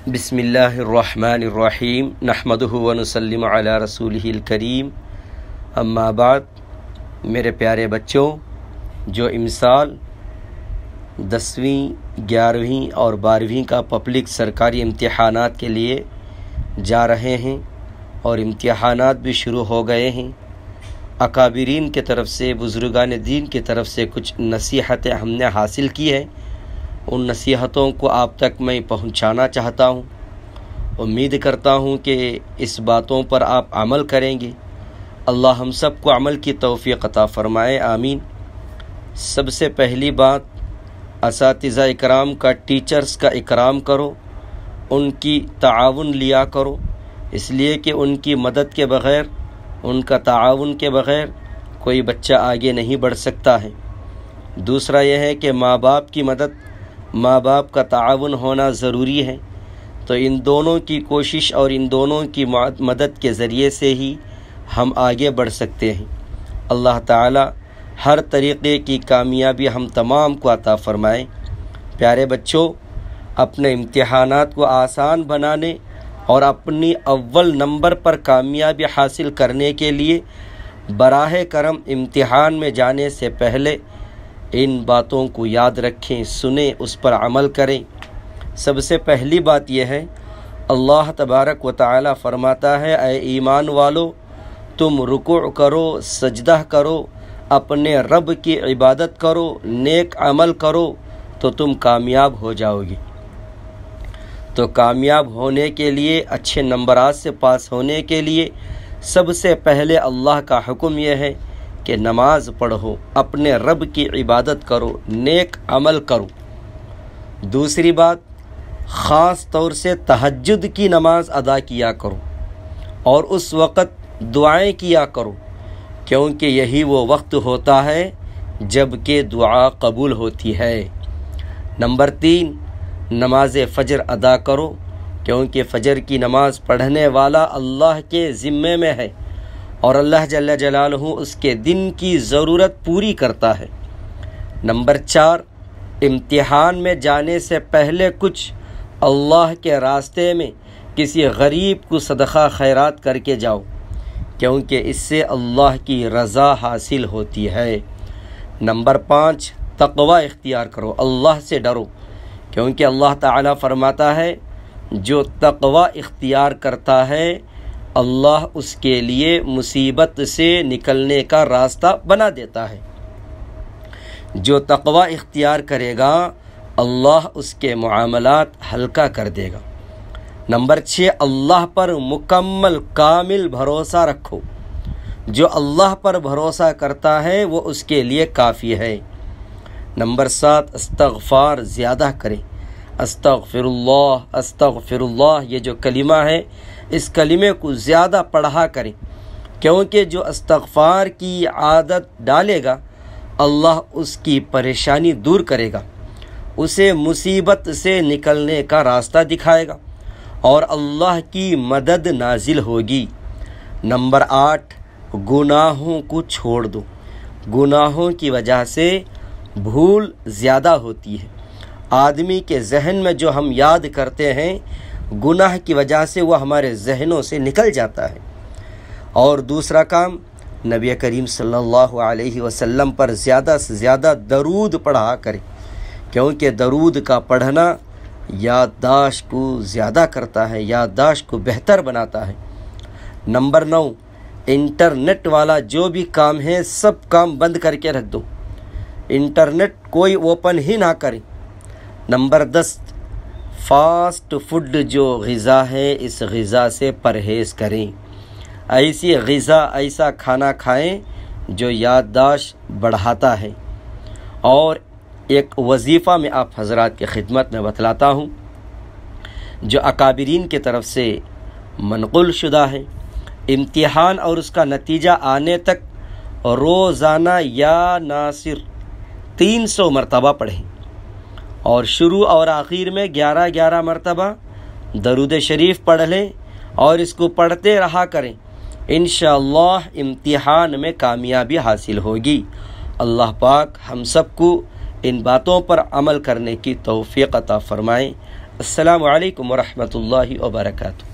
بسم اللہ الرحمن الرحیم نحمدہ ونسلم علی رسولہ الکریم اما بعد۔ میرے پیارے بچوں، جو امسال 10ویں 11ویں اور 12ویں کا پبلک سرکاری امتحانات کے لیے جا رہے ہیں اور امتحانات بھی شروع ہو گئے ہیں، اکابرین کی طرف سے، بزرگان دین کی طرف سے کچھ نصیحتیں ہم نے حاصل کی ہیں۔ ان نصیحتوں کو آپ تک میں پہنچانا چاہتا ہوں۔ امید کرتا ہوں کہ اس باتوں پر آپ عمل کریں گے۔ اللہ ہم سب کو عمل کی توفیق عطا فرمائے، آمین۔ سب سے پہلی بات، اساتذہ اکرام کا، ٹیچرز کا اکرام کرو، ان کی تعاون لیا کرو، اس لیے کہ ان کی مدد کے بغیر، ان کا تعاون کے بغیر کوئی بچہ آگے نہیں بڑھ سکتا ہے۔ دوسرا یہ ہے کہ ماں باپ کی مدد، ماں باپ کا تعاون ہونا ضروری ہے، تو ان دونوں کی کوشش اور ان دونوں کی مدد کے ذریعے سے ہی ہم آگے بڑھ سکتے ہیں۔ اللہ تعالی ہر طریقے کی کامیابی ہم تمام کو عطا فرمائے۔ پیارے بچوں، اپنے امتحانات کو آسان بنانے اور اپنی اول نمبر پر کامیابی حاصل کرنے کے لیے براہ کرم امتحان میں جانے سے پہلے ان باتوں کو یاد رکھیں، سنیں، اس پر عمل کریں۔ سب سے پہلی بات یہ ہے، اللہ تبارک و تعالی فرماتا ہے، اے ایمان والو، تم رکوع کرو، سجدہ کرو، اپنے رب کی عبادت کرو، نیک عمل کرو تو تم کامیاب ہو جاؤ گے۔ تو کامیاب ہونے کے لیے، اچھے نمبرات سے پاس ہونے کے لیے سب سے پہلے اللہ کا حکم یہ ہے کہ نماز پڑھو، اپنے رب کی عبادت کرو، نیک عمل کرو۔ دوسری بات، خاص طور سے تہجد کی نماز ادا کیا کرو اور اس وقت دعائیں کیا کرو، کیونکہ یہی وہ وقت ہوتا ہے جب کہ دعا قبول ہوتی ہے۔ نمبر 3، نماز فجر ادا کرو، کیونکہ فجر کی نماز پڑھنے والا اللہ کے ذمے میں ہے اور اللہ جل جلالہ اس کے دن کی ضرورت پوری کرتا ہے۔ نمبر 4، امتحان میں جانے سے پہلے کچھ اللہ کے راستے میں کسی غریب کو صدقہ خیرات کر کے جاؤ، کیونکہ اس سے اللہ کی رضا حاصل ہوتی ہے۔ نمبر 5، تقوی اختیار کرو، اللہ سے ڈرو، کیونکہ اللہ تعالیٰ فرماتا ہے جو تقوی اختیار کرتا ہے اللہ اس کے لیے مصیبت سے نکلنے کا راستہ بنا دیتا ہے۔ جو تقوی اختیار کرے گا اللہ اس کے معاملات ہلکا کر دے گا۔ نمبر 6، اللہ پر مکمل کامل بھروسہ رکھو، جو اللہ پر بھروسہ کرتا ہے وہ اس کے لیے کافی ہے۔ نمبر 7، استغفار زیادہ کریں، استغفر اللہ، استغفر اللہ، یہ جو کلمہ ہے اس کلمے کو زیادہ پڑھا کریں، کیونکہ جو استغفار کی عادت ڈالے گا اللہ اس کی پریشانی دور کرے گا، اسے مصیبت سے نکلنے کا راستہ دکھائے گا اور اللہ کی مدد نازل ہوگی۔ نمبر 8، گناہوں کو چھوڑ دو، گناہوں کی وجہ سے بھول زیادہ ہوتی ہے۔ آدمی کے ذہن میں جو ہم یاد کرتے ہیں گناہ کی وجہ سے وہ ہمارے ذہنوں سے نکل جاتا ہے۔ اور دوسرا کام، نبی کریم صلی اللہ علیہ وسلم پر زیادہ سے زیادہ درود پڑھا کریں، کیونکہ درود کا پڑھنا یادداشت کو زیادہ کرتا ہے، یادداشت کو بہتر بناتا ہے۔ نمبر 9، انٹرنیٹ والا جو بھی کام ہے سب کام بند کر کے رکھ دو، انٹرنیٹ کوئی اوپن ہی نہ کریں۔ نمبر 10، فاسٹ فوڈ جو غذا ہے اس غذا سے پرہیز کریں، ایسی غذا، ایسا کھانا کھائیں جو یادداشت بڑھاتا ہے۔ اور ایک وظیفہ میں آپ حضرات کی خدمت میں بتلاتا ہوں جو اکابرین کی طرف سے منقول شدہ ہے، امتحان اور اس کا نتیجہ آنے تک روزانہ یا ناصر 300 مرتبہ پڑھیں اور شروع اور آخر میں 11 مرتبہ درود شریف پڑھ لیں اور اس کو پڑھتے رہا کریں، انشاءاللہ امتحان میں کامیابی حاصل ہوگی۔ اللہ پاک ہم سب کو ان باتوں پر عمل کرنے کی توفیق عطا فرمائیں۔ السلام علیکم ورحمۃ اللہ وبرکاتہ۔